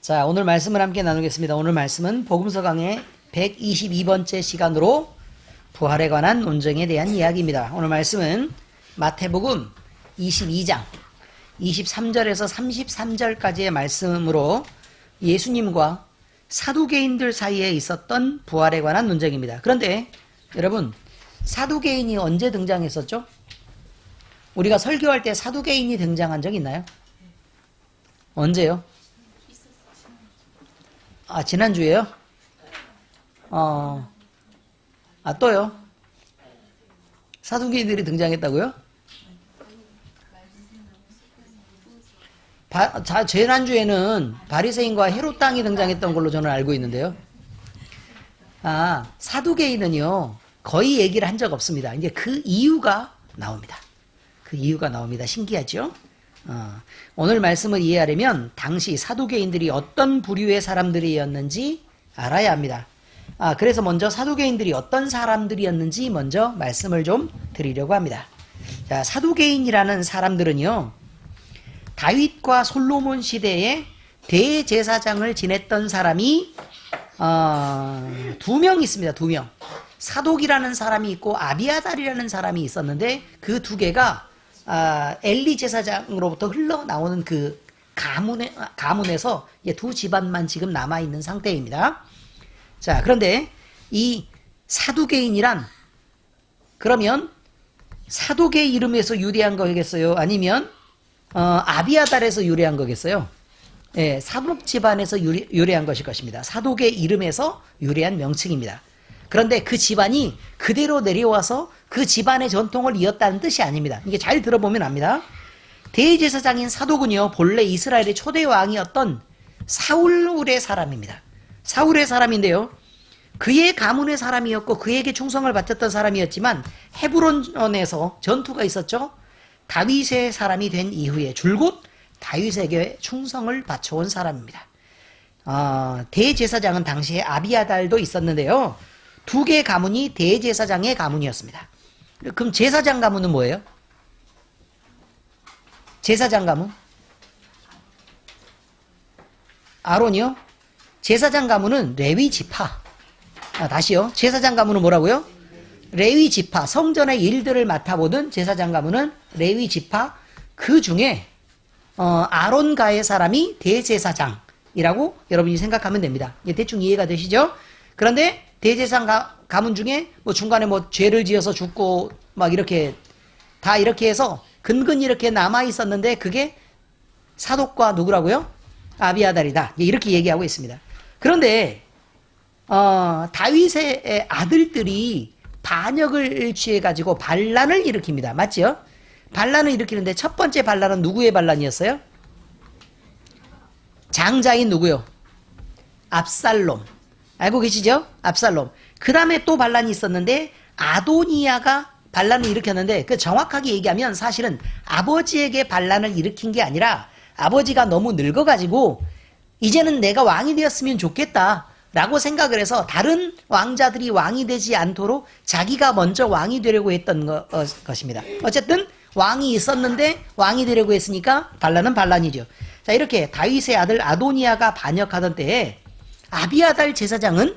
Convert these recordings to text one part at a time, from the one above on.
자, 오늘 말씀을 함께 나누겠습니다. 오늘 말씀은 복음서 강의 122번째 시간으로 부활에 관한 논쟁에 대한 이야기입니다. 오늘 말씀은 마태복음 22장 23절에서 33절까지의 말씀으로 예수님과 사두개인들 사이에 있었던 부활에 관한 논쟁입니다. 그런데 여러분, 사두개인이 언제 등장했었죠? 우리가 설교할 때 사두개인이 등장한 적 있나요? 언제요? 아, 지난주에요? 또요? 사두개인들이 등장했다고요? 지난주에는 바리새인과 헤롯 당이 등장했던 걸로 저는 알고 있는데요. 사두개인은요, 거의 얘기를 한 적 없습니다. 이제 그 이유가 나옵니다. 그 이유가 나옵니다. 신기하죠? 오늘 말씀을 이해하려면 당시 사두개인들이 어떤 부류의 사람들이었는지 알아야 합니다. 그래서 먼저 사두개인들이 어떤 사람들이었는지 먼저 말씀을 좀 드리려고 합니다. 자, 사두개인이라는 사람들은요, 다윗과 솔로몬 시대에 대제사장을 지냈던 사람이 두 명 있습니다. 두 명. 사독이라는 사람이 있고 아비아달이라는 사람이 있었는데 그 두 개가 엘리 제사장으로부터 흘러나오는 그 가문에서 두 집안만 지금 남아있는 상태입니다. 자, 그런데 이 사두개인이란 그러면 사독의 이름에서 유래한 거겠어요? 아니면 아비아달에서 유래한 거겠어요? 예, 사독 집안에서 유래한 것일 것입니다. 사독의 이름에서 유래한 명칭입니다. 그런데 그 집안이 그대로 내려와서 그 집안의 전통을 이었다는 뜻이 아닙니다. 이게 잘 들어보면 압니다. 대제사장인 사독은요, 본래 이스라엘의 초대 왕이었던 사울의 사람입니다. 사울의 사람인데요, 그의 가문의 사람이었고 그에게 충성을 바쳤던 사람이었지만 헤브론에서 전투가 있었죠. 다윗의 사람이 된 이후에 줄곧 다윗에게 충성을 바쳐온 사람입니다. 대제사장은 당시에 아비아달도 있었는데요, 두 개의 가문이 대제사장의 가문이었습니다. 그럼 제사장 가문은 뭐예요? 제사장 가문? 아론이요? 제사장 가문은 레위 지파. 다시요. 제사장 가문은 뭐라고요? 레위 지파. 성전의 일들을 맡아보던 제사장 가문은 레위 지파. 그 중에 아론가의 사람이 대제사장이라고 여러분이 생각하면 됩니다. 대충 이해가 되시죠? 그런데 대제사장 가문 중에 중간에 죄를 지어서 죽고 막 이렇게 다 이렇게 해서 근근히 이렇게 남아 있었는데 그게 사독과 누구라고요? 아비아달이다. 이렇게 얘기하고 있습니다. 그런데 다윗의 아들들이 반역을 취해 가지고 반란을 일으킵니다. 맞죠? 반란을 일으키는데 첫 번째 반란은 누구의 반란이었어요? 장자인 누구요? 압살롬. 알고 계시죠? 압살롬. 그 다음에 또 반란이 있었는데 아도니아가 반란을 일으켰는데 그 정확하게 얘기하면 사실은 아버지에게 반란을 일으킨 게 아니라 아버지가 너무 늙어가지고 이제는 내가 왕이 되었으면 좋겠다 라고 생각을 해서 다른 왕자들이 왕이 되지 않도록 자기가 먼저 왕이 되려고 했던 것입니다. 어쨌든 왕이 있었는데 왕이 되려고 했으니까 반란은 반란이죠. 자, 이렇게 다윗의 아들 아도니아가 반역하던 때에 아비아달 제사장은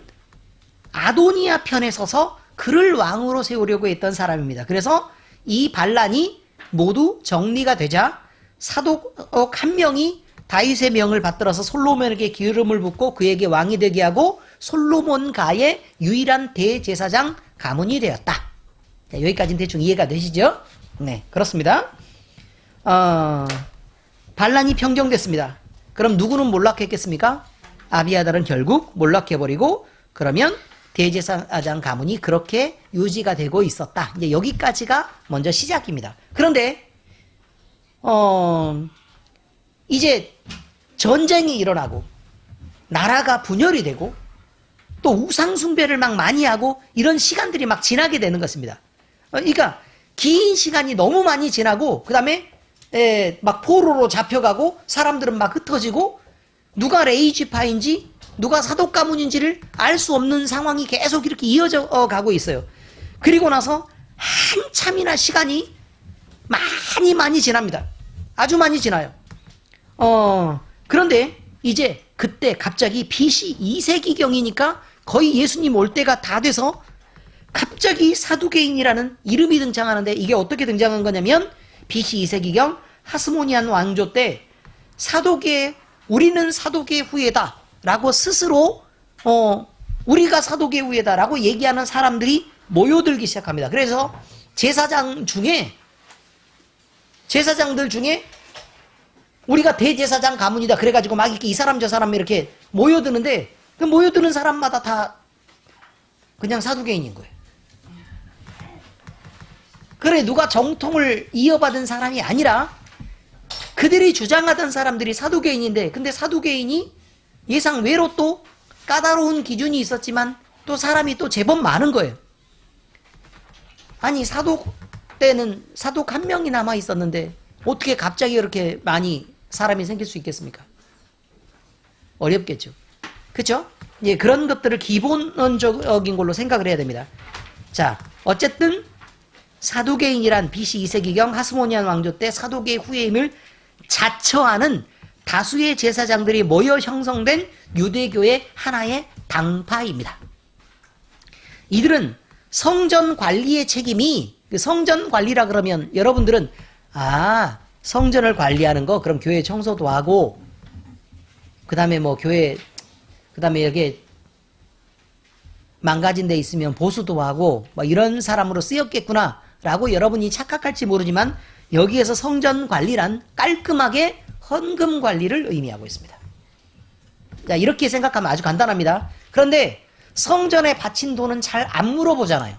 아도니아 편에 서서 그를 왕으로 세우려고 했던 사람입니다. 그래서 이 반란이 모두 정리가 되자 사독 한 명이 다윗의 명을 받들어서 솔로몬에게 기름을 붓고 그에게 왕이 되게 하고 솔로몬가의 유일한 대제사장 가문이 되었다. 자, 여기까지는 대충 이해가 되시죠? 네, 그렇습니다. 반란이 평정됐습니다. 그럼 누구는 몰락했겠습니까? 아비아달은 결국 몰락해버리고 그러면 대제사장 가문이 그렇게 유지가 되고 있었다. 이제 여기까지가 먼저 시작입니다. 그런데 이제 전쟁이 일어나고 나라가 분열이 되고 또 우상 숭배를 막 많이 하고 이런 시간들이 막 지나게 되는 것입니다. 그러니까 긴 시간이 너무 많이 지나고 그 다음에 막 포로로 잡혀가고 사람들은 막 흩어지고 누가 레이지파인지 누가 사독 가문인지를 알 수 없는 상황이 계속 이렇게 이어져 가고 있어요. 그리고 나서 한참이나 시간이 많이 지납니다. 아주 많이 지나요. 그런데 이제 그때 갑자기 BC 2세기경이니까 거의 예수님 올 때가 다 돼서 갑자기 사두개인이라는 이름이 등장하는데, 이게 어떻게 등장한 거냐면 BC 2세기경 하스모니안 왕조 때 우리는 사도계 후예다 라고 스스로 우리가 사도계 후예다 라고 얘기하는 사람들이 모여들기 시작합니다. 그래서 제사장들 중에 우리가 대제사장 가문이다 그래가지고 막 이렇게 이 사람 저 사람 이렇게 모여드는데, 그 모여드는 사람마다 다 그냥 사두개인인 거예요. 그래, 누가 정통을 이어받은 사람이 아니라 그들이 주장하던 사람들이 사두개인인데, 근데 사두개인이 예상 외로 또 까다로운 기준이 있었지만 또 사람이 또 제법 많은 거예요. 아니, 사독 때는 사독 한 명이 남아 있었는데 어떻게 갑자기 이렇게 많이 사람이 생길 수 있겠습니까? 어렵겠죠. 그렇죠? 예, 그런 것들을 기본적인 걸로 생각을 해야 됩니다. 자, 어쨌든 사두개인이란 BC 2세기경 하스모니안 왕조 때 사도계의 후예임을 자처하는 다수의 제사장들이 모여 형성된 유대교의 하나의 당파입니다. 이들은 성전 관리의 책임이, 성전 관리라 그러면 여러분들은 성전을 관리하는 거, 그럼 교회 청소도 하고, 그 다음에 뭐 교회, 그 다음에 여기 망가진 데 있으면 보수도 하고 뭐 이런 사람으로 쓰였겠구나 라고 여러분이 착각할지 모르지만, 여기에서 성전 관리란 깔끔하게 헌금 관리를 의미하고 있습니다. 자, 이렇게 생각하면 아주 간단합니다. 그런데 성전에 바친 돈은 잘 안 물어보잖아요.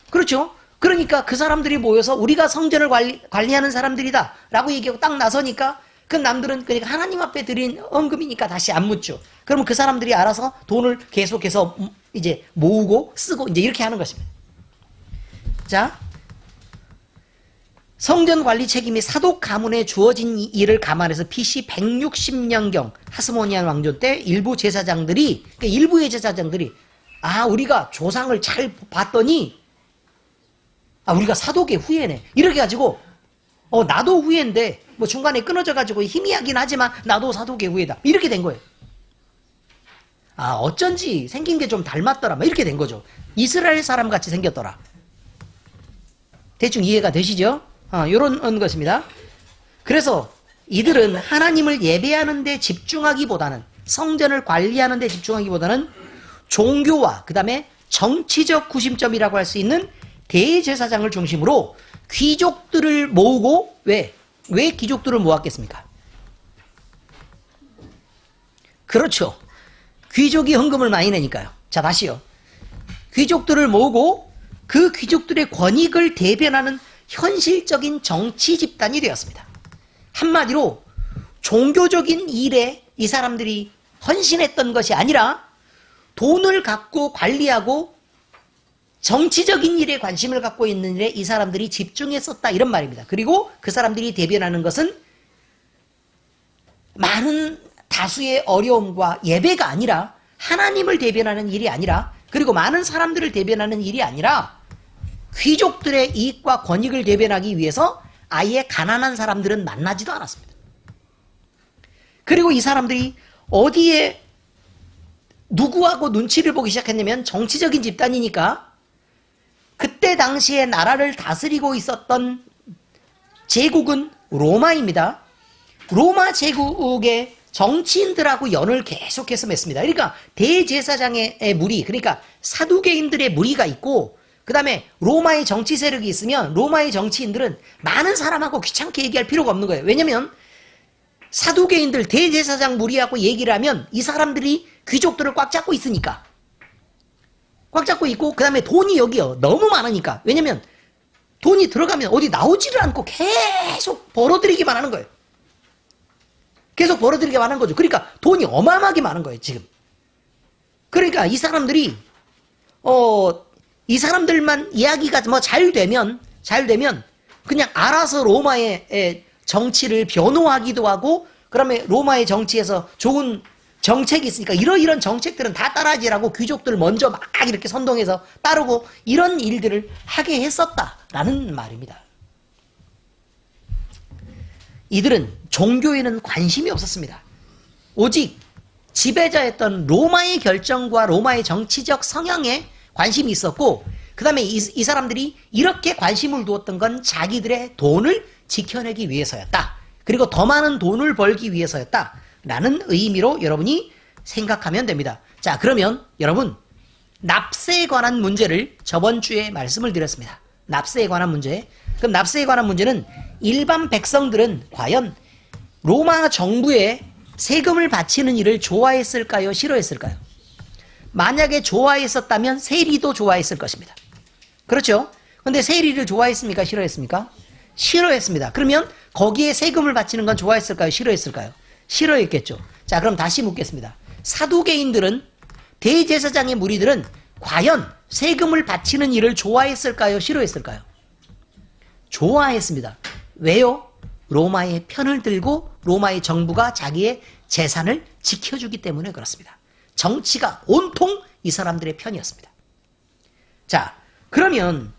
그렇죠? 그러니까 그 사람들이 모여서 우리가 성전을 관리하는 사람들이다 라고 얘기하고 딱 나서니까 그 남들은 그러니까 하나님 앞에 드린 헌금이니까 다시 안 묻죠. 그러면 그 사람들이 알아서 돈을 계속해서 이제 모으고 쓰고 이제 이렇게 하는 것입니다. 자, 성전 관리 책임이 사독 가문에 주어진 일을 감안해서 BC 160년경 하스모니안 왕조 때 일부 제사장들이, 그러니까 일부의 제사장들이 우리가 조상을 잘 봤더니 우리가 사독의 후예네 이렇게 가지고 나도 후예인데 뭐 중간에 끊어져 가지고 희미하긴 하지만 나도 사독의 후예다 이렇게 된 거예요. 어쩐지 생긴 게 좀 닮았더라 막 이렇게 된 거죠. 이스라엘 사람 같이 생겼더라. 대충 이해가 되시죠? 요런 것입니다. 그래서 이들은 하나님을 예배하는 데 집중하기보다는, 성전을 관리하는 데 집중하기보다는 종교와 그 다음에 정치적 구심점이라고 할 수 있는 대제사장을 중심으로 귀족들을 모으고, 왜 귀족들을 모았겠습니까? 그렇죠. 귀족이 헌금을 많이 내니까요. 자, 다시요. 귀족들을 모으고 그 귀족들의 권익을 대변하는 현실적인 정치 집단이 되었습니다. 한마디로 종교적인 일에 이 사람들이 헌신했던 것이 아니라 돈을 갖고 관리하고 정치적인 일에 관심을 갖고 있는 일에 이 사람들이 집중했었다 이런 말입니다. 그리고 그 사람들이 대변하는 것은 많은 다수의 어려움과 예배가 아니라, 하나님을 대변하는 일이 아니라, 그리고 많은 사람들을 대변하는 일이 아니라 귀족들의 이익과 권익을 대변하기 위해서 아예 가난한 사람들은 만나지도 않았습니다. 그리고 이 사람들이 어디에 누구하고 눈치를 보기 시작했냐면, 정치적인 집단이니까 그때 당시에 나라를 다스리고 있었던 제국은 로마입니다. 로마 제국의 정치인들하고 연을 계속해서 맺습니다. 그러니까 대제사장의 무리, 그러니까 사두개인들의 무리가 있고, 그 다음에 로마의 정치 세력이 있으면 로마의 정치인들은 많은 사람하고 귀찮게 얘기할 필요가 없는 거예요. 왜냐면 사두개인들 대제사장 무리하고 얘기를 하면 이 사람들이 귀족들을 꽉 잡고 있으니까, 꽉 잡고 있고, 그 다음에 돈이 여기요 너무 많으니까. 왜냐면 돈이 들어가면 어디 나오지를 않고 계속 벌어들이기만 하는 거예요. 계속 벌어들이기만 하는 거죠. 그러니까 돈이 어마어마하게 많은 거예요 지금. 그러니까 이 사람들이 이 사람들만 이야기가 뭐 잘 되면 그냥 알아서 로마의 정치를 변호하기도 하고, 그다음에 로마의 정치에서 좋은 정책이 있으니까 이런 정책들은 다 따라하지라고 귀족들 먼저 막 이렇게 선동해서 따르고 이런 일들을 하게 했었다라는 말입니다. 이들은 종교에는 관심이 없었습니다. 오직 지배자였던 로마의 결정과 로마의 정치적 성향에 관심이 있었고, 그 다음에 이 사람들이 이렇게 관심을 두었던 건 자기들의 돈을 지켜내기 위해서였다. 그리고 더 많은 돈을 벌기 위해서였다. 라는 의미로 여러분이 생각하면 됩니다. 자, 그러면 여러분, 납세에 관한 문제를 저번 주에 말씀을 드렸습니다. 납세에 관한 문제. 그럼 납세에 관한 문제는 일반 백성들은 과연 로마 정부에 세금을 바치는 일을 좋아했을까요? 싫어했을까요? 만약에 좋아했었다면 세리도 좋아했을 것입니다. 그렇죠? 근데 세리를 좋아했습니까? 싫어했습니까? 싫어했습니다. 그러면 거기에 세금을 바치는 건 좋아했을까요? 싫어했을까요? 싫어했겠죠. 자, 그럼 다시 묻겠습니다. 사두개인들은, 대제사장의 무리들은 과연 세금을 바치는 일을 좋아했을까요? 싫어했을까요? 좋아했습니다. 왜요? 로마의 편을 들고 로마의 정부가 자기의 재산을 지켜주기 때문에 그렇습니다. 정치가 온통 이 사람들의 편이었습니다. 자, 그러면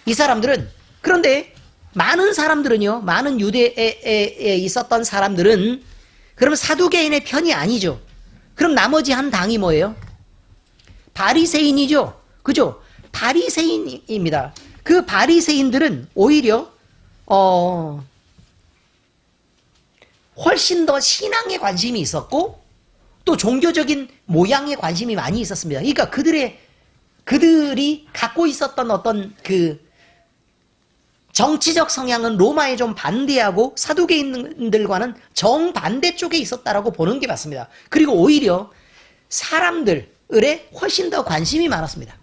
이 사람들은, 그런데 많은 사람들은요, 많은 유대에 있었던 사람들은 그럼 사두개인의 편이 아니죠. 그럼 나머지 한 당이 뭐예요? 바리새인이죠. 그죠? 바리새인입니다. 그 바리새인들은 오히려 훨씬 더 신앙에 관심이 있었고 또 종교적인 모양에 관심이 많이 있었습니다. 그러니까 그들이 갖고 있었던 어떤 그 정치적 성향은 로마에 좀 반대하고 사두개인들과는 정반대 쪽에 있었다라고 보는 게 맞습니다. 그리고 오히려 사람들에 훨씬 더 관심이 많았습니다.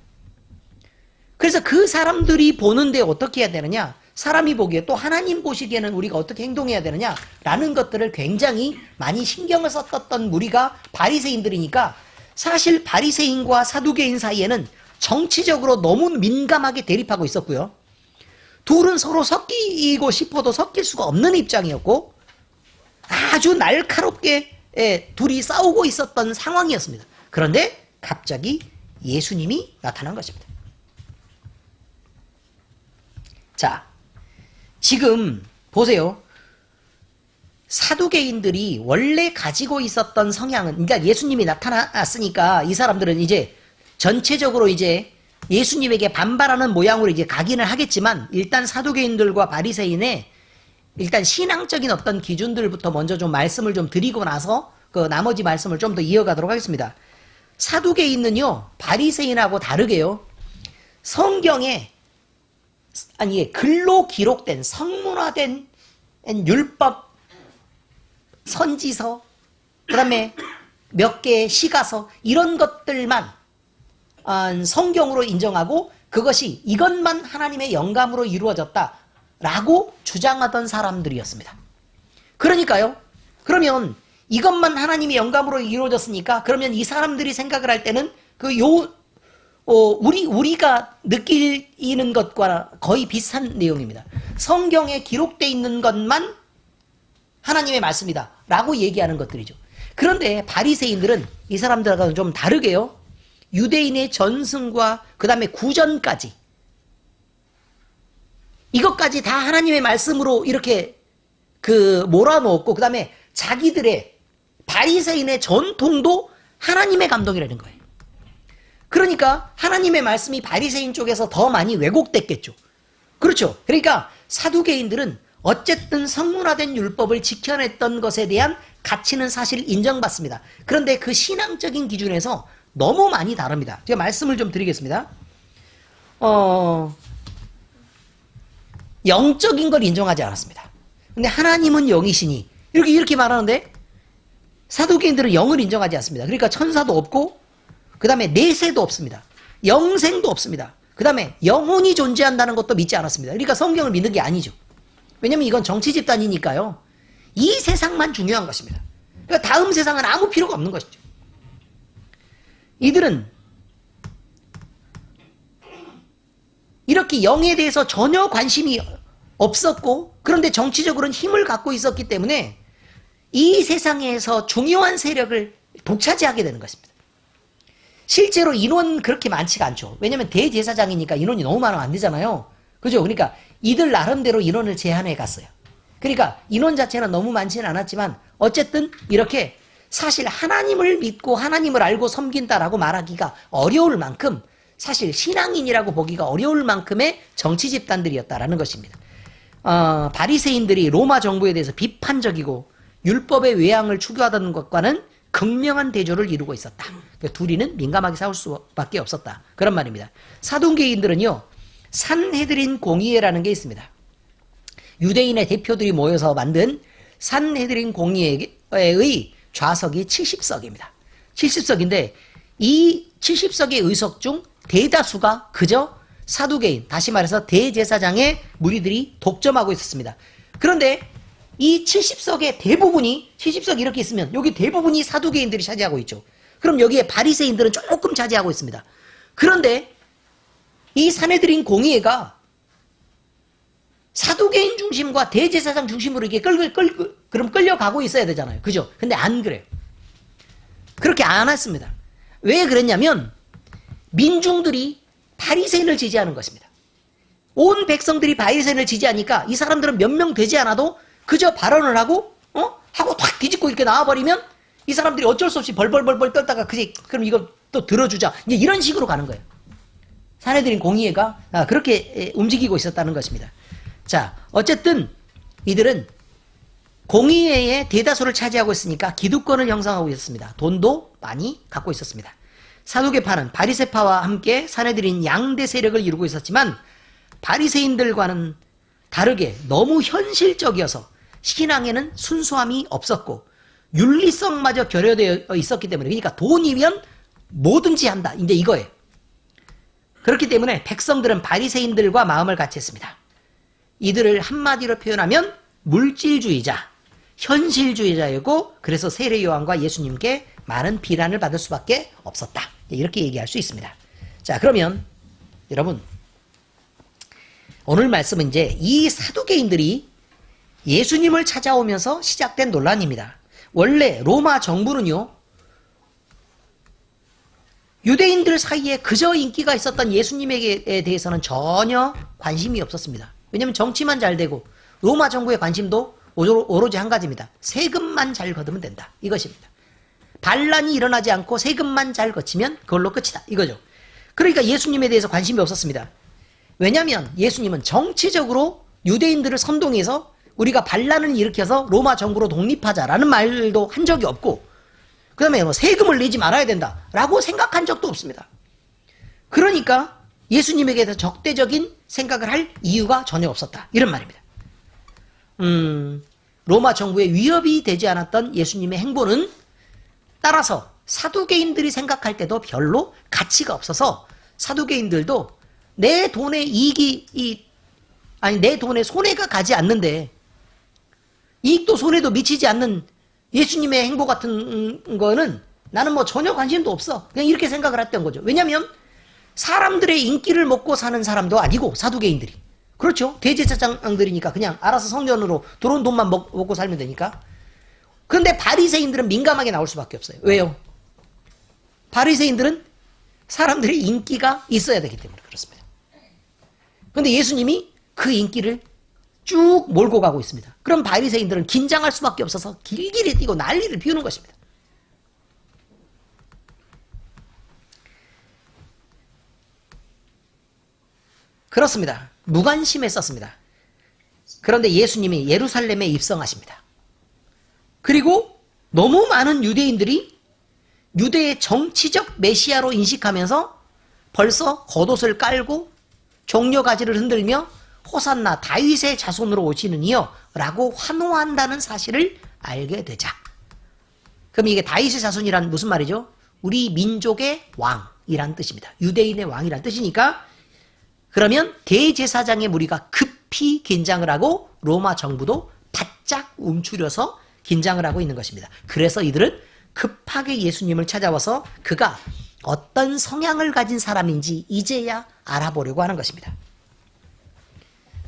그래서 그 사람들이 보는데 어떻게 해야 되느냐, 사람이 보기에 또 하나님 보시기에는 우리가 어떻게 행동해야 되느냐라는 것들을 굉장히 많이 신경을 썼던 무리가 바리새인들이니까, 사실 바리새인과 사두개인 사이에는 정치적으로 너무 민감하게 대립하고 있었고요. 둘은 서로 섞이고 싶어도 섞일 수가 없는 입장이었고 아주 날카롭게 둘이 싸우고 있었던 상황이었습니다. 그런데 갑자기 예수님이 나타난 것입니다. 자, 지금 보세요. 사두개인들이 원래 가지고 있었던 성향은, 그러니까 예수님이 나타났으니까 이 사람들은 이제 전체적으로 이제 예수님에게 반발하는 모양으로 이제 가기는 하겠지만, 일단 사두개인들과 바리새인의 일단 신앙적인 어떤 기준들부터 먼저 좀 말씀을 좀 드리고 나서 그 나머지 말씀을 좀 더 이어가도록 하겠습니다. 사두개인은요, 바리새인하고 다르게요, 성경에, 아니, 글로 기록된, 성문화된 율법, 선지서, 그 다음에 몇 개의 시가서, 이런 것들만 성경으로 인정하고 그것이 이것만 하나님의 영감으로 이루어졌다라고 주장하던 사람들이었습니다. 그러니까요, 그러면 이것만 하나님의 영감으로 이루어졌으니까 그러면 이 사람들이 생각을 할 때는 우리가 느끼는 것과 거의 비슷한 내용입니다. 성경에 기록되어 있는 것만 하나님의 말씀이다 라고 얘기하는 것들이죠. 그런데 바리새인들은 이 사람들과는 좀 다르게요, 유대인의 전승과 그 다음에 구전까지, 이것까지 다 하나님의 말씀으로 이렇게 몰아넣었고, 그 다음에 자기들의 바리새인의 전통도 하나님의 감동이라는 거예요. 그러니까 하나님의 말씀이 바리새인 쪽에서 더 많이 왜곡됐겠죠. 그렇죠. 그러니까 사두개인들은 어쨌든 성문화된 율법을 지켜냈던 것에 대한 가치는 사실 인정받습니다. 그런데 그 신앙적인 기준에서 너무 많이 다릅니다. 제가 말씀을 좀 드리겠습니다. 영적인 걸 인정하지 않았습니다. 근데 하나님은 영이시니 이렇게 말하는데, 사두개인들은 영을 인정하지 않습니다. 그러니까 천사도 없고, 그 다음에 내세도 없습니다. 영생도 없습니다. 그 다음에 영혼이 존재한다는 것도 믿지 않았습니다. 그러니까 성경을 믿는 게 아니죠. 왜냐면 이건 정치 집단이니까요. 이 세상만 중요한 것입니다. 그러니까 다음 세상은 아무 필요가 없는 것이죠. 이들은 이렇게 영에 대해서 전혀 관심이 없었고, 그런데 정치적으로는 힘을 갖고 있었기 때문에 이 세상에서 중요한 세력을 독차지하게 되는 것입니다. 실제로 인원 그렇게 많지가 않죠. 왜냐면 대제사장이니까 인원이 너무 많으면 안 되잖아요. 그죠? 그러니까 이들 나름대로 인원을 제한해 갔어요. 그러니까 인원 자체는 너무 많지는 않았지만 어쨌든 이렇게 사실 하나님을 믿고 하나님을 알고 섬긴다라고 말하기가 어려울 만큼 사실 신앙인이라고 보기가 어려울 만큼의 정치 집단들이었다라는 것입니다. 바리새인들이 로마 정부에 대해서 비판적이고 율법의 외양을 추구하던 것과는 극명한 대조를 이루고 있었다. 그러니까 둘이는 민감하게 싸울 수밖에 없었다. 그런 말입니다. 사두개인들은요, 산헤드린 공의회라는 게 있습니다. 유대인의 대표들이 모여서 만든 산헤드린 공의회의 좌석이 70석입니다. 70석인데 이 70석의 의석 중 대다수가 그저 사두개인, 다시 말해서 대제사장의 무리들이 독점하고 있었습니다. 그런데 이 70석의 대부분이 70석 이렇게 있으면 여기 대부분이 사두개인들이 차지하고 있죠. 그럼 여기에 바리새인들은 조금 차지하고 있습니다. 그런데 이 산헤드린 공의회가 사두개인 중심과 대제사장 중심으로 이게 그럼 끌려가고 있어야 되잖아요. 그죠? 근데 안 그래요. 그렇게 안 했습니다. 왜 그랬냐면 민중들이 바리새인을 지지하는 것입니다. 온 백성들이 바리새인을 지지하니까 이 사람들은 몇 명 되지 않아도 그저 발언을 하고 하고 탁 뒤집고 이렇게 나와버리면 이 사람들이 어쩔 수 없이 벌벌벌벌 떨다가 그럼 이거 또 들어주자. 이제 이런 식으로 가는 거예요. 산헤드린 공의회가 그렇게 움직이고 있었다는 것입니다. 자, 어쨌든 이들은 공의회의 대다수를 차지하고 있으니까 기득권을 형성하고 있었습니다. 돈도 많이 갖고 있었습니다. 사두개파는 바리새파와 함께 산헤드린 양대 세력을 이루고 있었지만 바리새인들과는 다르게 너무 현실적이어서 신앙에는 순수함이 없었고 윤리성마저 결여되어 있었기 때문에, 그러니까 돈이면 뭐든지 한다, 이제 이거예요. 그렇기 때문에 백성들은 바리새인들과 마음을 같이 했습니다. 이들을 한마디로 표현하면 물질주의자, 현실주의자이고 그래서 세례 요한과 예수님께 많은 비난을 받을 수밖에 없었다. 이렇게 얘기할 수 있습니다. 자, 그러면 여러분 오늘 말씀은 이제 이 사두개인들이 예수님을 찾아오면서 시작된 논란입니다. 원래 로마 정부는요, 유대인들 사이에 그저 인기가 있었던 예수님에 대해서는 전혀 관심이 없었습니다. 왜냐하면 정치만 잘 되고 로마 정부의 관심도 오로지 한 가지입니다. 세금만 잘 거두면 된다, 이것입니다. 반란이 일어나지 않고 세금만 잘 거치면 그걸로 끝이다, 이거죠. 그러니까 예수님에 대해서 관심이 없었습니다. 왜냐하면 예수님은 정치적으로 유대인들을 선동해서 우리가 반란을 일으켜서 로마 정부로 독립하자라는 말도 한 적이 없고, 그 다음에 세금을 내지 말아야 된다라고 생각한 적도 없습니다. 그러니까 예수님에게 대해서 적대적인 생각을 할 이유가 전혀 없었다, 이런 말입니다. 로마 정부에 위협이 되지 않았던 예수님의 행보는 따라서 사두개인들이 생각할 때도 별로 가치가 없어서 사두개인들도 내 돈에 내 돈에 손해가 가지 않는데, 이익도 손해도 미치지 않는 예수님의 행보 같은 거는 나는 뭐 전혀 관심도 없어, 그냥 이렇게 생각을 했던 거죠. 왜냐하면 사람들의 인기를 먹고 사는 사람도 아니고 사두개인들이, 그렇죠, 대제사장들이니까 그냥 알아서 성전으로 들어온 돈만 먹고 살면 되니까. 그런데 바리새인들은 민감하게 나올 수밖에 없어요. 왜요? 바리새인들은 사람들의 인기가 있어야 되기 때문에 그렇습니다. 그런데 예수님이 그 인기를 쭉 몰고 가고 있습니다. 그럼 바리새인들은 긴장할 수밖에 없어서 길길이 뛰고 난리를 피우는 것입니다. 그렇습니다. 무관심했었습니다. 그런데 예수님이 예루살렘에 입성하십니다. 그리고 너무 많은 유대인들이 유대의 정치적 메시아로 인식하면서 벌써 겉옷을 깔고 종려가지를 흔들며 호산나 다윗의 자손으로 오시는 이여 라고 환호한다는 사실을 알게 되자. 그럼 이게 다윗의 자손이란 무슨 말이죠? 우리 민족의 왕이란 뜻입니다. 유대인의 왕이란 뜻이니까, 그러면 대제사장의 무리가 급히 긴장을 하고 로마 정부도 바짝 움츠려서 긴장을 하고 있는 것입니다. 그래서 이들은 급하게 예수님을 찾아와서 그가 어떤 성향을 가진 사람인지 이제야 알아보려고 하는 것입니다.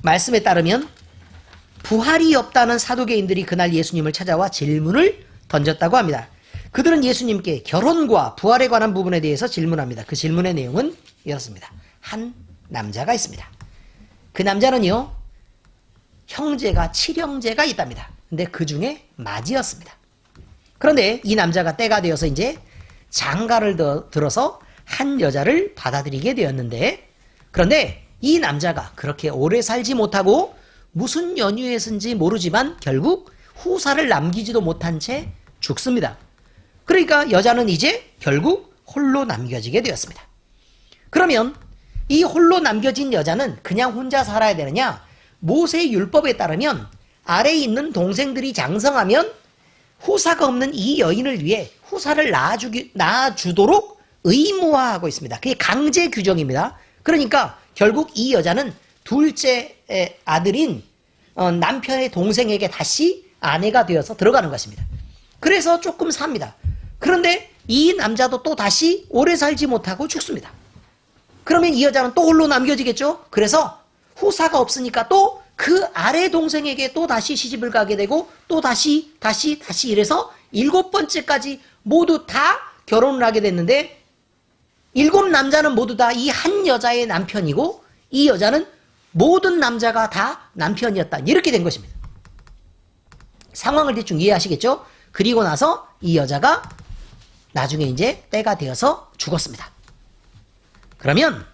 말씀에 따르면 부활이 없다는 사두개인들이 그날 예수님을 찾아와 질문을 던졌다고 합니다. 그들은 예수님께 결혼과 부활에 관한 부분에 대해서 질문합니다. 그 질문의 내용은 이렇습니다. 한 남자가 있습니다. 그 남자는요, 형제가 7형제가 있답니다. 근데 그 중에 맏이었습니다. 그런데 이 남자가 때가 되어서 이제 장가를 들어서 한 여자를 받아들이게 되었는데, 그런데 이 남자가 그렇게 오래 살지 못하고 무슨 연유에서인지 모르지만 결국 후사를 남기지도 못한 채 죽습니다. 그러니까 여자는 이제 결국 홀로 남겨지게 되었습니다. 그러면 이 홀로 남겨진 여자는 그냥 혼자 살아야 되느냐? 모세 율법에 따르면 아래에 있는 동생들이 장성하면 후사가 없는 이 여인을 위해 후사를 낳아주도록 의무화하고 있습니다. 그게 강제 규정입니다. 그러니까 결국 이 여자는 둘째 아들인 남편의 동생에게 다시 아내가 되어서 들어가는 것입니다. 그래서 조금 삽니다. 그런데 이 남자도 또 다시 오래 살지 못하고 죽습니다. 그러면 이 여자는 또 홀로 남겨지겠죠? 그래서 후사가 없으니까 또 그 아래 동생에게 또 다시 시집을 가게 되고 또 다시 이래서 7번째까지 모두 다 결혼을 하게 됐는데 7 남자는 모두 다 이 한 여자의 남편이고 이 여자는 모든 남자가 다 남편이었다. 이렇게 된 것입니다. 상황을 대충 이해하시겠죠? 그리고 나서 이 여자가 나중에 이제 때가 되어서 죽었습니다. 그러면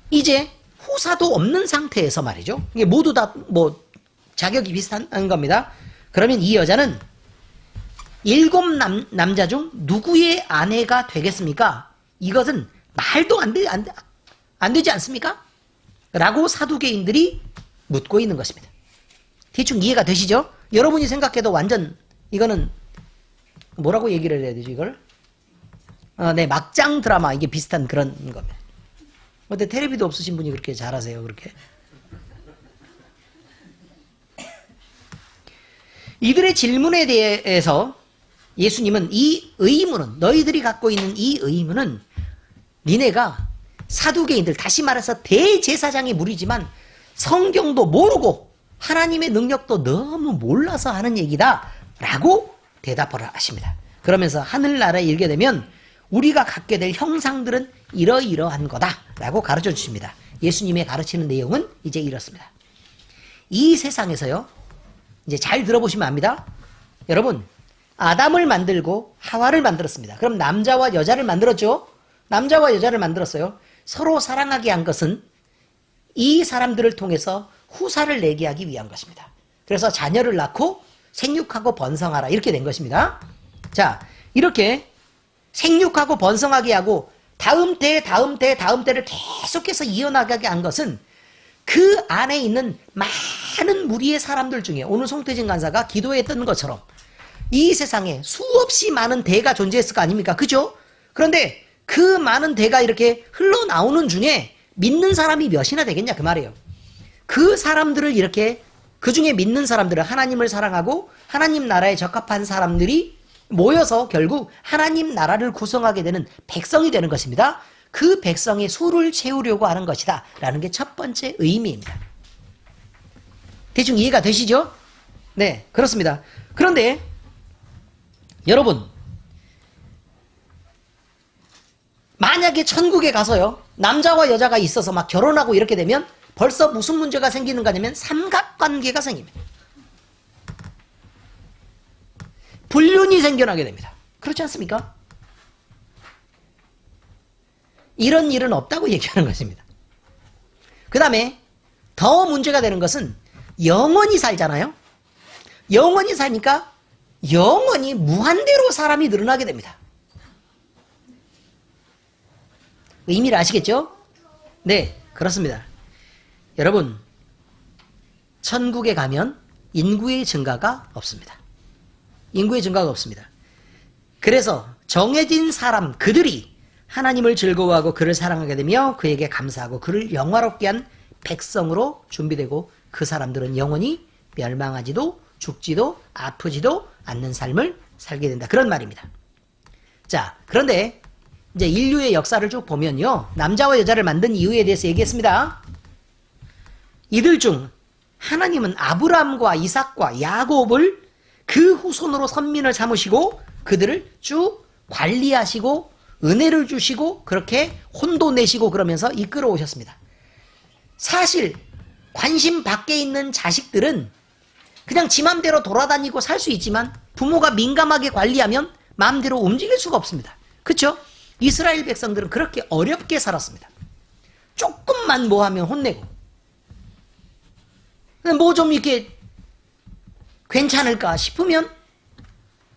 이제 후사도 없는 상태에서 말이죠. 이게 모두 다 뭐 자격이 비슷한 겁니다. 그러면 이 여자는 7 남자 중 누구의 아내가 되겠습니까? 이것은 말도 안 되지 않습니까? 라고 사두개인들이 묻고 있는 것입니다. 대충 이해가 되시죠? 여러분이 생각해도 완전 이거는 뭐라고 얘기를 해야 되죠, 이걸? 네, 막장 드라마 이게 비슷한 그런 겁니다. 근데 텔레비도 없으신 분이 그렇게 잘하세요, 그렇게? 이들의 질문에 대해서 예수님은 이 의문은, 너희들이 갖고 있는 이 의문은 니네가 사두개인들, 다시 말해서 대제사장의 무리지만 성경도 모르고 하나님의 능력도 너무 몰라서 하는 얘기다 라고 대답을 하십니다. 그러면서 하늘나라에 이르게 되면 우리가 갖게 될 형상들은 이러이러한 거다라고 가르쳐 주십니다. 예수님의 가르치는 내용은 이제 이렇습니다. 이 세상에서요, 이제 잘 들어보시면 압니다. 여러분, 아담을 만들고 하와를 만들었습니다. 그럼 남자와 여자를 만들었죠? 남자와 여자를 만들었어요. 서로 사랑하게 한 것은 이 사람들을 통해서 후사를 내게 하기 위한 것입니다. 그래서 자녀를 낳고 생육하고 번성하라 이렇게 된 것입니다. 자, 이렇게 생육하고 번성하게 하고 다음 때를 계속해서 이어나가게 한 것은 그 안에 있는 많은 무리의 사람들 중에 오늘 송태진 간사가 기도했던 것처럼 이 세상에 수없이 많은 대가 존재했을 거 아닙니까? 그죠? 그런데 그 많은 대가 이렇게 흘러나오는 중에 믿는 사람이 몇이나 되겠냐 그 말이에요. 그 사람들을 이렇게 그 중에 믿는 사람들을 하나님을 사랑하고 하나님 나라에 적합한 사람들이 모여서 결국 하나님 나라를 구성하게 되는 백성이 되는 것입니다. 그 백성의 수를 채우려고 하는 것이다 라는 게 첫 번째 의미입니다. 대충 이해가 되시죠? 네, 그렇습니다. 그런데 여러분, 만약에 천국에 가서요 남자와 여자가 있어서 막 결혼하고 이렇게 되면 벌써 무슨 문제가 생기는 거냐면 삼각관계가 생깁니다. 불륜이 생겨나게 됩니다. 그렇지 않습니까? 이런 일은 없다고 얘기하는 것입니다. 그 다음에 더 문제가 되는 것은 영원히 살잖아요. 영원히 사니까 영원히 무한대로 사람이 늘어나게 됩니다. 의미를 아시겠죠? 네, 그렇습니다. 여러분, 천국에 가면 인구의 증가가 없습니다. 인구의 증가가 없습니다. 그래서 정해진 사람, 그들이 하나님을 즐거워하고 그를 사랑하게 되며 그에게 감사하고 그를 영화롭게 한 백성으로 준비되고 그 사람들은 영원히 멸망하지도 죽지도 아프지도 않는 삶을 살게 된다. 그런 말입니다. 자, 그런데 이제 인류의 역사를 쭉 보면요. 남자와 여자를 만든 이유에 대해서 얘기했습니다. 이들 중 하나님은 아브라함과 이삭과 야곱을 그 후손으로 선민을 삼으시고 그들을 쭉 관리하시고 은혜를 주시고 그렇게 혼도 내시고 그러면서 이끌어 오셨습니다. 사실 관심 밖에 있는 자식들은 그냥 지 맘대로 돌아다니고 살 수 있지만 부모가 민감하게 관리하면 마음대로 움직일 수가 없습니다. 그렇죠? 이스라엘 백성들은 그렇게 어렵게 살았습니다. 조금만 뭐 하면 혼내고 뭐 좀 이렇게 괜찮을까 싶으면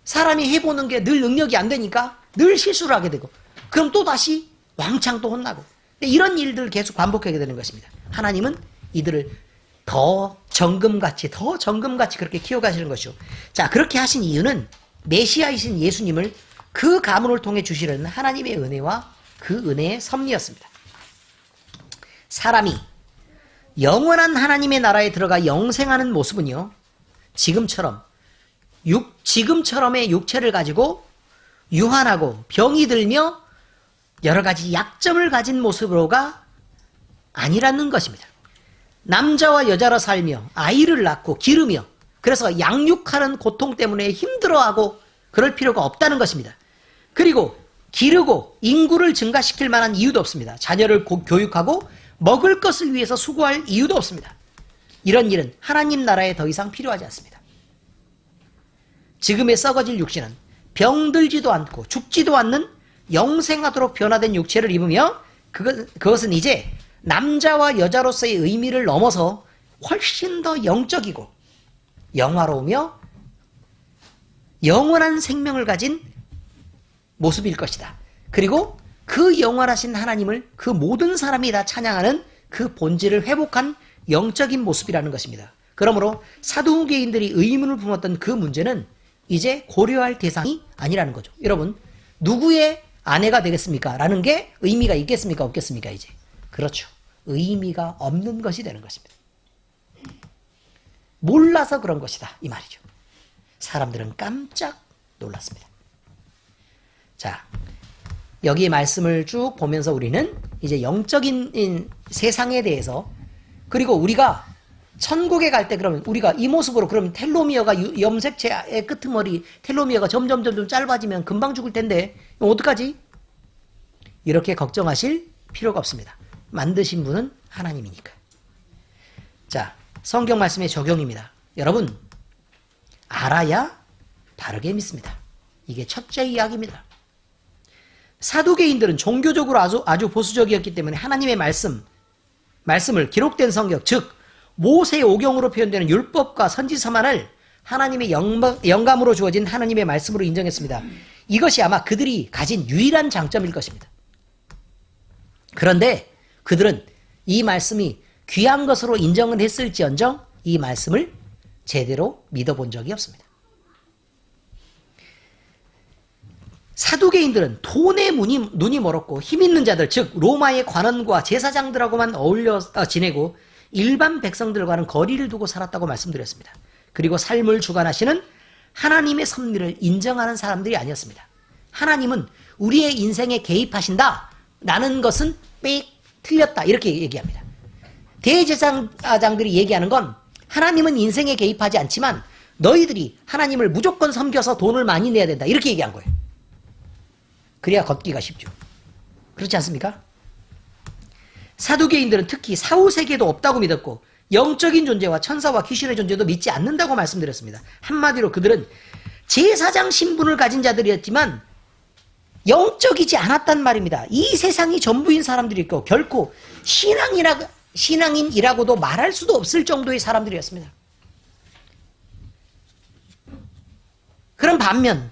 사람이 해보는 게 늘 능력이 안 되니까 늘 실수를 하게 되고 그럼 또 다시 왕창 또 혼나고 이런 일들을 계속 반복하게 되는 것입니다. 하나님은 이들을 더 정금같이 그렇게 키워가시는 것이죠. 자, 그렇게 하신 이유는 메시아이신 예수님을 그 가문을 통해 주시려는 하나님의 은혜와 그 은혜의 섭리였습니다. 사람이 영원한 하나님의 나라에 들어가 영생하는 모습은요, 지금처럼의 육체를 가지고 유한하고 병이 들며 여러 가지 약점을 가진 모습으로가 아니라는 것입니다. 남자와 여자로 살며 아이를 낳고 기르며 그래서 양육하는 고통 때문에 힘들어하고 그럴 필요가 없다는 것입니다. 그리고 기르고 인구를 증가시킬 만한 이유도 없습니다. 자녀를 교육하고 먹을 것을 위해서 수고할 이유도 없습니다. 이런 일은 하나님 나라에 더 이상 필요하지 않습니다. 지금의 썩어질 육신은 병들지도 않고 죽지도 않는 영생하도록 변화된 육체를 입으며 그것은 이제 남자와 여자로서의 의미를 넘어서 훨씬 더 영적이고 영화로우며 영원한 생명을 가진 모습일 것이다. 그리고 그 영원하신 하나님을 그 모든 사람이 다 찬양하는 그 본질을 회복한 영적인 모습이라는 것입니다. 그러므로 사두개인들이 의문을 품었던 그 문제는 이제 고려할 대상이 아니라는 거죠. 여러분, 누구의 아내가 되겠습니까? 라는 게 의미가 있겠습니까? 없겠습니까? 이제. 그렇죠. 의미가 없는 것이 되는 것입니다. 몰라서 그런 것이다. 이 말이죠. 사람들은 깜짝 놀랐습니다. 자, 여기 말씀을 쭉 보면서 우리는 이제 영적인 세상에 대해서 그리고 우리가 천국에 갈 때 그러면 우리가 이 모습으로 그러면 텔로미어가 염색체의 끄트머리 텔로미어가 점점 짧아지면 금방 죽을 텐데 어떡하지? 이렇게 걱정하실 필요가 없습니다. 만드신 분은 하나님이니까. 자, 성경 말씀의 적용입니다. 여러분, 알아야 바르게 믿습니다. 이게 첫째 이야기입니다. 사두개인들은 종교적으로 아주 보수적이었기 때문에 하나님의 말씀을 기록된 성경, 즉 모세 오경으로 표현되는 율법과 선지서만을 하나님의 영감으로 주어진 하나님의 말씀으로 인정했습니다. 이것이 아마 그들이 가진 유일한 장점일 것입니다. 그런데 그들은 이 말씀이 귀한 것으로 인정은 했을지언정 이 말씀을 제대로 믿어본 적이 없습니다. 사두개인들은 돈에 눈이 멀었고 힘 있는 자들, 즉 로마의 관원과 제사장들하고만 어울려 지내고 일반 백성들과는 거리를 두고 살았다고 말씀드렸습니다. 그리고 삶을 주관하시는 하나님의 섭리를 인정하는 사람들이 아니었습니다. 하나님은 우리의 인생에 개입하신다 라는 것은 빽 틀렸다 이렇게 얘기합니다. 대제사장들이 얘기하는 건 하나님은 인생에 개입하지 않지만 너희들이 하나님을 무조건 섬겨서 돈을 많이 내야 된다 이렇게 얘기한 거예요. 그래야 걷기가 쉽죠. 그렇지 않습니까? 사두개인들은 특히 사후세계도 없다고 믿었고 영적인 존재와 천사와 귀신의 존재도 믿지 않는다고 말씀드렸습니다. 한마디로 그들은 제사장 신분을 가진 자들이었지만 영적이지 않았단 말입니다. 이 세상이 전부인 사람들이 있고 결코 신앙인이라고도 말할 수도 없을 정도의 사람들이었습니다. 그런 반면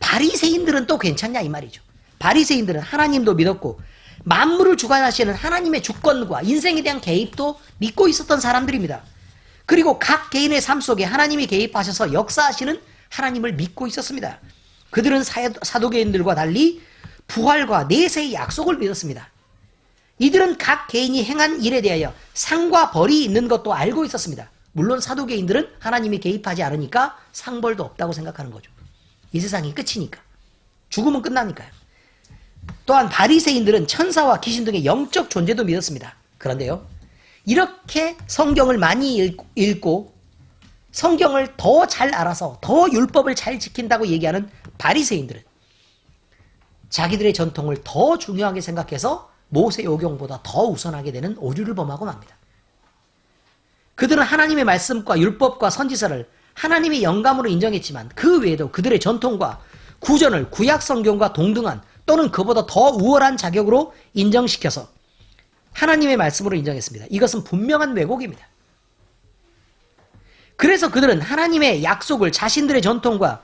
바리새인들은 또 괜찮냐 이 말이죠. 바리새인들은 하나님도 믿었고 만물을 주관하시는 하나님의 주권과 인생에 대한 개입도 믿고 있었던 사람들입니다. 그리고 각 개인의 삶 속에 하나님이 개입하셔서 역사하시는 하나님을 믿고 있었습니다. 그들은 사두개인들과 달리 부활과 내세의 약속을 믿었습니다. 이들은 각 개인이 행한 일에 대하여 상과 벌이 있는 것도 알고 있었습니다. 물론 사두개인들은 하나님이 개입하지 않으니까 상벌도 없다고 생각하는 거죠. 이 세상이 끝이니까. 죽으면 끝나니까요. 또한 바리새인들은 천사와 귀신 등의 영적 존재도 믿었습니다. 그런데요, 이렇게 성경을 많이 읽고 성경을 더 잘 알아서 더 율법을 잘 지킨다고 얘기하는 바리새인들은 자기들의 전통을 더 중요하게 생각해서 모세 오경보다 더 우선하게 되는 오류를 범하고 맙니다. 그들은 하나님의 말씀과 율법과 선지서를 하나님의 영감으로 인정했지만 그 외에도 그들의 전통과 구전을 구약 성경과 동등한 또는 그보다 더 우월한 자격으로 인정시켜서 하나님의 말씀으로 인정했습니다. 이것은 분명한 왜곡입니다. 그래서 그들은 하나님의 약속을 자신들의 전통과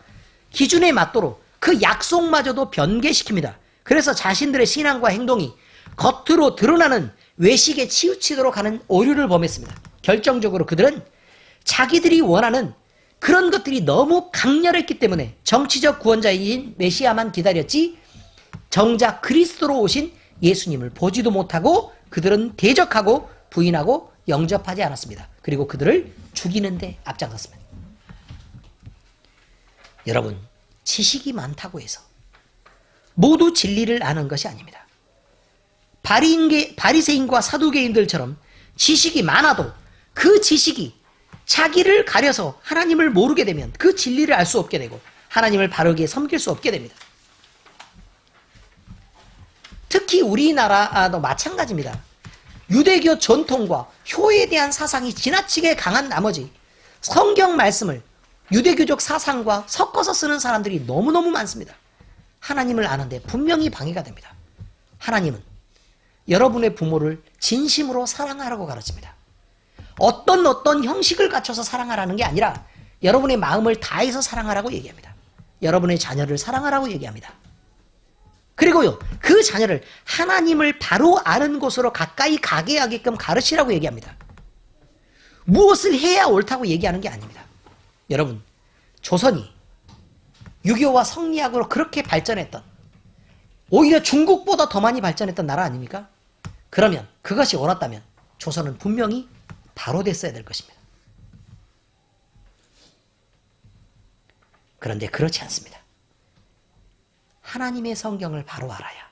기준에 맞도록 그 약속마저도 변개시킵니다. 그래서 자신들의 신앙과 행동이 겉으로 드러나는 외식에 치우치도록 하는 오류를 범했습니다. 결정적으로 그들은 자기들이 원하는 그런 것들이 너무 강렬했기 때문에 정치적 구원자인 메시아만 기다렸지 정작 그리스도로 오신 예수님을 보지도 못하고 그들은 대적하고 부인하고 영접하지 않았습니다. 그리고 그들을 죽이는 데 앞장섰습니다. 여러분, 지식이 많다고 해서 모두 진리를 아는 것이 아닙니다. 바리새인과 사두개인들처럼 지식이 많아도 그 지식이 자기를 가려서 하나님을 모르게 되면 그 진리를 알 수 없게 되고 하나님을 바르게 섬길 수 없게 됩니다. 특히 우리나라도 마찬가지입니다. 유대교 전통과 효에 대한 사상이 지나치게 강한 나머지 성경 말씀을 유대교적 사상과 섞어서 쓰는 사람들이 너무너무 많습니다. 하나님을 아는데 분명히 방해가 됩니다. 하나님은 여러분의 부모를 진심으로 사랑하라고 가르칩니다. 어떤 형식을 갖춰서 사랑하라는 게 아니라 여러분의 마음을 다해서 사랑하라고 얘기합니다. 여러분의 자녀를 사랑하라고 얘기합니다. 그리고요, 그 자녀를 하나님을 바로 아는 곳으로 가까이 가게 하게끔 가르치라고 얘기합니다. 무엇을 해야 옳다고 얘기하는 게 아닙니다. 여러분, 조선이 유교와 성리학으로 그렇게 발전했던, 오히려 중국보다 더 많이 발전했던 나라 아닙니까? 그러면 그것이 옳았다면 조선은 분명히 바로 됐어야 될 것입니다. 그런데 그렇지 않습니다. 하나님의 성경을 바로 알아야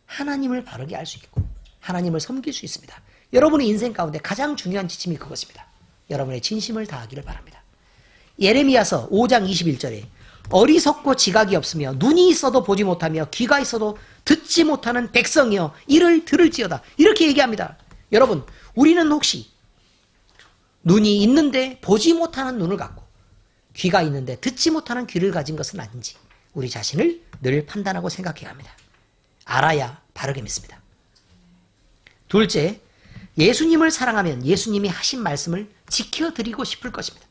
하나님을 바르게 알 수 있고 하나님을 섬길 수 있습니다. 여러분의 인생 가운데 가장 중요한 지침이 그것입니다. 여러분의 진심을 다하기를 바랍니다. 예레미야서 5장 21절에 어리석고 지각이 없으며 눈이 있어도 보지 못하며 귀가 있어도 듣지 못하는 백성이여 이를 들을지어다, 이렇게 얘기합니다. 여러분, 우리는 혹시 눈이 있는데 보지 못하는 눈을 갖고 귀가 있는데 듣지 못하는 귀를 가진 것은 아닌지 우리 자신을 늘 판단하고 생각해야 합니다. 알아야 바르게 믿습니다. 둘째, 예수님을 사랑하면 예수님이 하신 말씀을 지켜드리고 싶을 것입니다.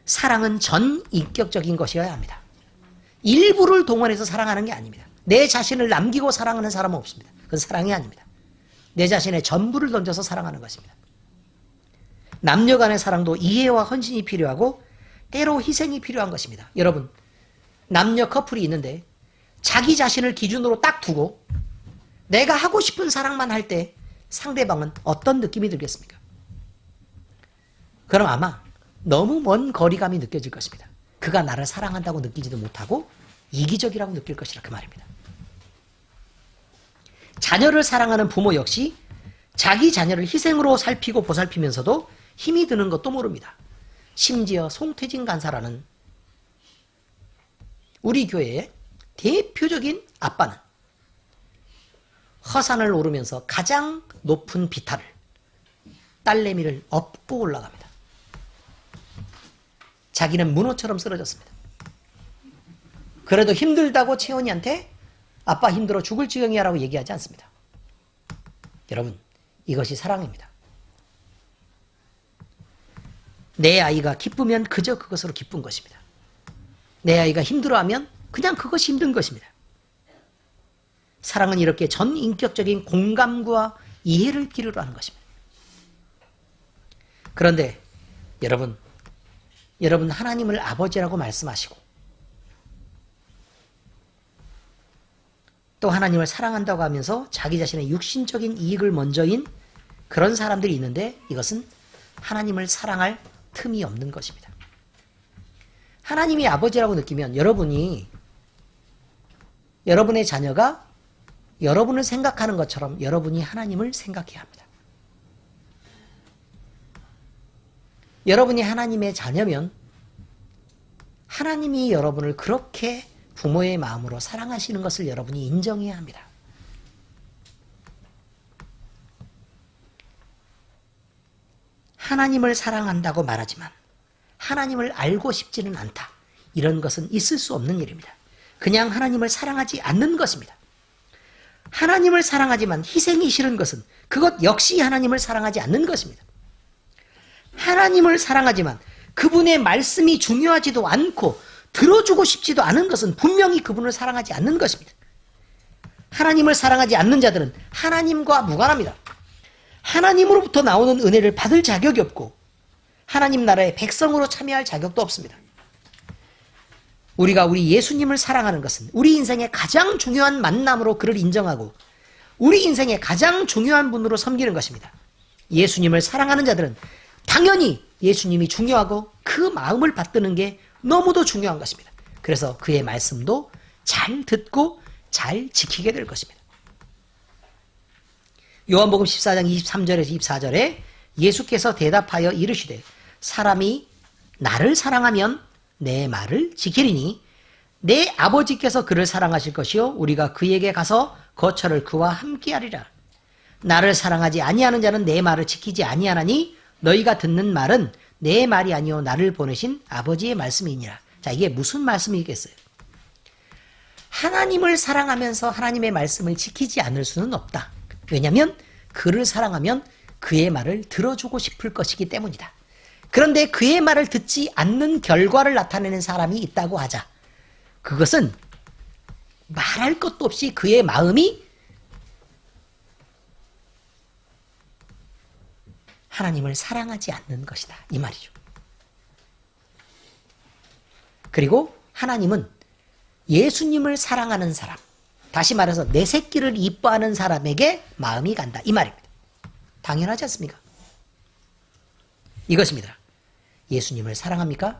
사랑은 전인격적인 것이어야 합니다. 일부를 동원해서 사랑하는 게 아닙니다. 내 자신을 남기고 사랑하는 사람은 없습니다. 그건 사랑이 아닙니다. 내 자신의 전부를 던져서 사랑하는 것입니다. 남녀 간의 사랑도 이해와 헌신이 필요하고 때로 희생이 필요한 것입니다. 여러분, 남녀 커플이 있는데 자기 자신을 기준으로 딱 두고 내가 하고 싶은 사랑만 할 때 상대방은 어떤 느낌이 들겠습니까? 그럼 아마 너무 먼 거리감이 느껴질 것입니다. 그가 나를 사랑한다고 느끼지도 못하고 이기적이라고 느낄 것이라 그 말입니다. 자녀를 사랑하는 부모 역시 자기 자녀를 희생으로 살피고 보살피면서도 힘이 드는 것도 모릅니다. 심지어 송태진 간사라는 우리 교회의 대표적인 아빠는 허산을 오르면서 가장 높은 비탈을, 딸내미를 업고 올라갑니다. 자기는 문어처럼 쓰러졌습니다. 그래도 힘들다고 채원이한테 아빠 힘들어 죽을 지경이야 라고 얘기하지 않습니다. 여러분, 이것이 사랑입니다. 내 아이가 기쁘면 그저 그것으로 기쁜 것입니다. 내 아이가 힘들어하면 그냥 그것이 힘든 것입니다. 사랑은 이렇게 전인격적인 공감과 이해를 필요로 하는 것입니다. 그런데 여러분 하나님을 아버지라고 말씀하시고 또 하나님을 사랑한다고 하면서 자기 자신의 육신적인 이익을 먼저인 그런 사람들이 있는데 이것은 하나님을 사랑할 틈이 없는 것입니다. 하나님이 아버지라고 느끼면 여러분의 자녀가 여러분을 생각하는 것처럼 여러분이 하나님을 생각해야 합니다. 여러분이 하나님의 자녀면 하나님이 여러분을 그렇게 부모의 마음으로 사랑하시는 것을 여러분이 인정해야 합니다. 하나님을 사랑한다고 말하지만 하나님을 알고 싶지는 않다. 이런 것은 있을 수 없는 일입니다. 그냥 하나님을 사랑하지 않는 것입니다. 하나님을 사랑하지만 희생이 싫은 것은 그것 역시 하나님을 사랑하지 않는 것입니다. 하나님을 사랑하지만 그분의 말씀이 중요하지도 않고 들어주고 싶지도 않은 것은 분명히 그분을 사랑하지 않는 것입니다. 하나님을 사랑하지 않는 자들은 하나님과 무관합니다. 하나님으로부터 나오는 은혜를 받을 자격이 없고 하나님 나라의 백성으로 참여할 자격도 없습니다. 우리가 우리 예수님을 사랑하는 것은 우리 인생의 가장 중요한 만남으로 그를 인정하고 우리 인생의 가장 중요한 분으로 섬기는 것입니다. 예수님을 사랑하는 자들은 당연히 예수님이 중요하고 그 마음을 받드는 게 너무도 중요한 것입니다. 그래서 그의 말씀도 잘 듣고 잘 지키게 될 것입니다. 요한복음 14장 23절에서 24절에 예수께서 대답하여 이르시되 사람이 나를 사랑하면 내 말을 지키리니 내 아버지께서 그를 사랑하실 것이요 우리가 그에게 가서 거처를 그와 함께하리라. 나를 사랑하지 아니하는 자는 내 말을 지키지 아니하나니 너희가 듣는 말은 내 말이 아니요 나를 보내신 아버지의 말씀이니라. 자, 이게 무슨 말씀이겠어요? 하나님을 사랑하면서 하나님의 말씀을 지키지 않을 수는 없다. 왜냐하면 그를 사랑하면 그의 말을 들어주고 싶을 것이기 때문이다. 그런데 그의 말을 듣지 않는 결과를 나타내는 사람이 있다고 하자. 그것은 말할 것도 없이 그의 마음이 하나님을 사랑하지 않는 것이다. 이 말이죠. 그리고 하나님은 예수님을 사랑하는 사람, 다시 말해서 내 새끼를 이뻐하는 사람에게 마음이 간다. 이 말입니다. 당연하지 않습니까? 이것입니다. 예수님을 사랑합니까?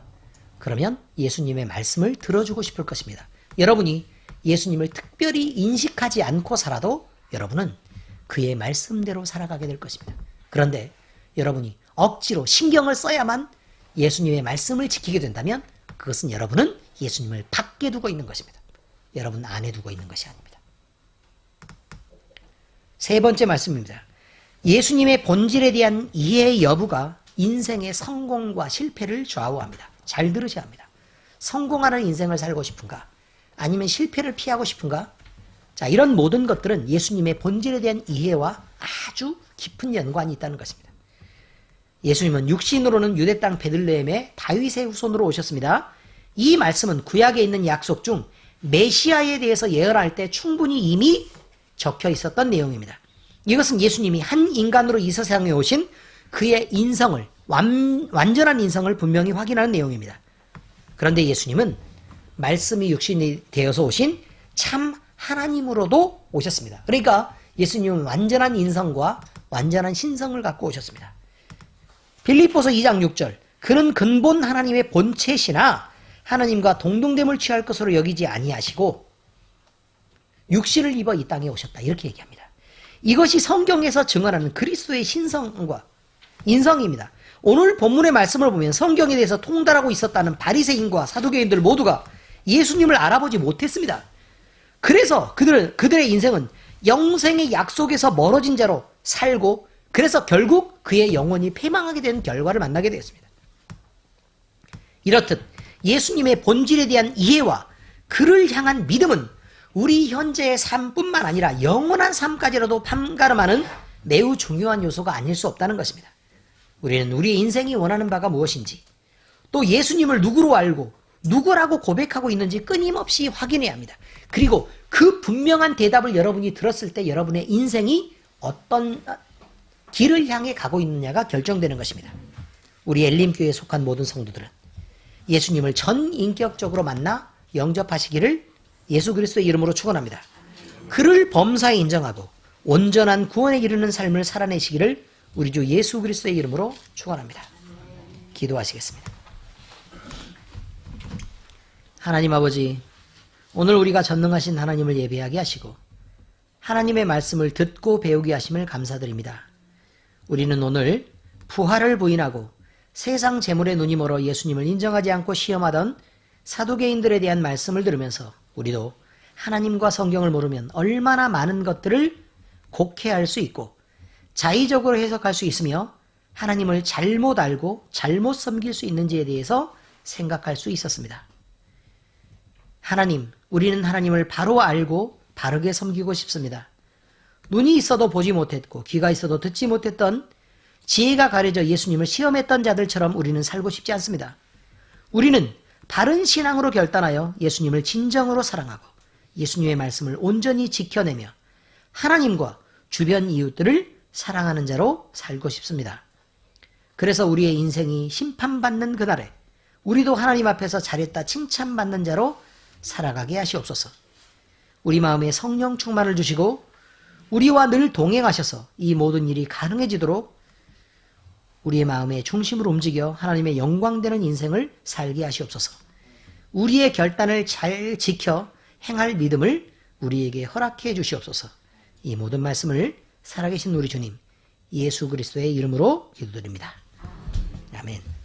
그러면 예수님의 말씀을 들어주고 싶을 것입니다. 여러분이 예수님을 특별히 인식하지 않고 살아도 여러분은 그의 말씀대로 살아가게 될 것입니다. 그런데 여러분이 억지로 신경을 써야만 예수님의 말씀을 지키게 된다면 그것은 여러분은 예수님을 밖에 두고 있는 것입니다. 여러분 안에 두고 있는 것이 아닙니다. 세 번째 말씀입니다. 예수님의 본질에 대한 이해 여부가 인생의 성공과 실패를 좌우합니다. 잘 들으셔야 합니다. 성공하는 인생을 살고 싶은가? 아니면 실패를 피하고 싶은가? 자, 이런 모든 것들은 예수님의 본질에 대한 이해와 아주 깊은 연관이 있다는 것입니다. 예수님은 육신으로는 유대 땅 베들레헴의 다윗의 후손으로 오셨습니다. 이 말씀은 구약에 있는 약속 중 메시아에 대해서 예언할 때 충분히 이미 적혀 있었던 내용입니다. 이것은 예수님이 한 인간으로 이 세상에 오신 그의 인성을, 완전한 인성을 분명히 확인하는 내용입니다. 그런데 예수님은 말씀이 육신이 되어서 오신 참 하나님으로도 오셨습니다. 그러니까 예수님은 완전한 인성과 완전한 신성을 갖고 오셨습니다. 빌립보서 2장 6절, 그는 근본 하나님의 본체시나 하나님과 동등됨을 취할 것으로 여기지 아니하시고 육신을 입어 이 땅에 오셨다. 이렇게 얘기합니다. 이것이 성경에서 증언하는 그리스도의 신성과 인성입니다. 오늘 본문의 말씀을 보면 성경에 대해서 통달하고 있었다는 바리새인과 사두개인들 모두가 예수님을 알아보지 못했습니다. 그래서 그들의 인생은 영생의 약속에서 멀어진 자로 살고 그래서 결국 그의 영혼이 패망하게 된 결과를 만나게 되었습니다. 이렇듯 예수님의 본질에 대한 이해와 그를 향한 믿음은 우리 현재의 삶뿐만 아니라 영원한 삶까지라도 판가름하는 매우 중요한 요소가 아닐 수 없다는 것입니다. 우리는 우리의 인생이 원하는 바가 무엇인지 또 예수님을 누구로 알고 누구라고 고백하고 있는지 끊임없이 확인해야 합니다. 그리고 그 분명한 대답을 여러분이 들었을 때 여러분의 인생이 어떤 길을 향해 가고 있느냐가 결정되는 것입니다. 우리 엘림교회에 속한 모든 성도들은 예수님을 전인격적으로 만나 영접하시기를 예수 그리스도의 이름으로 축원합니다. 그를 범사에 인정하고 온전한 구원에 이르는 삶을 살아내시기를 우리 주 예수 그리스도의 이름으로 축원합니다. 기도하시겠습니다. 하나님 아버지, 오늘 우리가 전능하신 하나님을 예배하게 하시고 하나님의 말씀을 듣고 배우게 하심을 감사드립니다. 우리는 오늘 부활을 부인하고 세상 재물에 눈이 멀어 예수님을 인정하지 않고 시험하던 사두개인들에 대한 말씀을 들으면서 우리도 하나님과 성경을 모르면 얼마나 많은 것들을 곡해할 수 있고 자의적으로 해석할 수 있으며 하나님을 잘못 알고 잘못 섬길 수 있는지에 대해서 생각할 수 있었습니다. 하나님, 우리는 하나님을 바로 알고 바르게 섬기고 싶습니다. 눈이 있어도 보지 못했고 귀가 있어도 듣지 못했던, 지혜가 가려져 예수님을 시험했던 자들처럼 우리는 살고 싶지 않습니다. 우리는 바른 신앙으로 결단하여 예수님을 진정으로 사랑하고 예수님의 말씀을 온전히 지켜내며 하나님과 주변 이웃들을 사랑하는 자로 살고 싶습니다. 그래서 우리의 인생이 심판받는 그날에 우리도 하나님 앞에서 잘했다 칭찬받는 자로 살아가게 하시옵소서. 우리 마음에 성령 충만을 주시고 우리와 늘 동행하셔서 이 모든 일이 가능해지도록 우리의 마음의 중심을 움직여 하나님의 영광되는 인생을 살게 하시옵소서. 우리의 결단을 잘 지켜 행할 믿음을 우리에게 허락해 주시옵소서. 이 모든 말씀을 살아계신 우리 주님 예수 그리스도의 이름으로 기도드립니다. 아멘.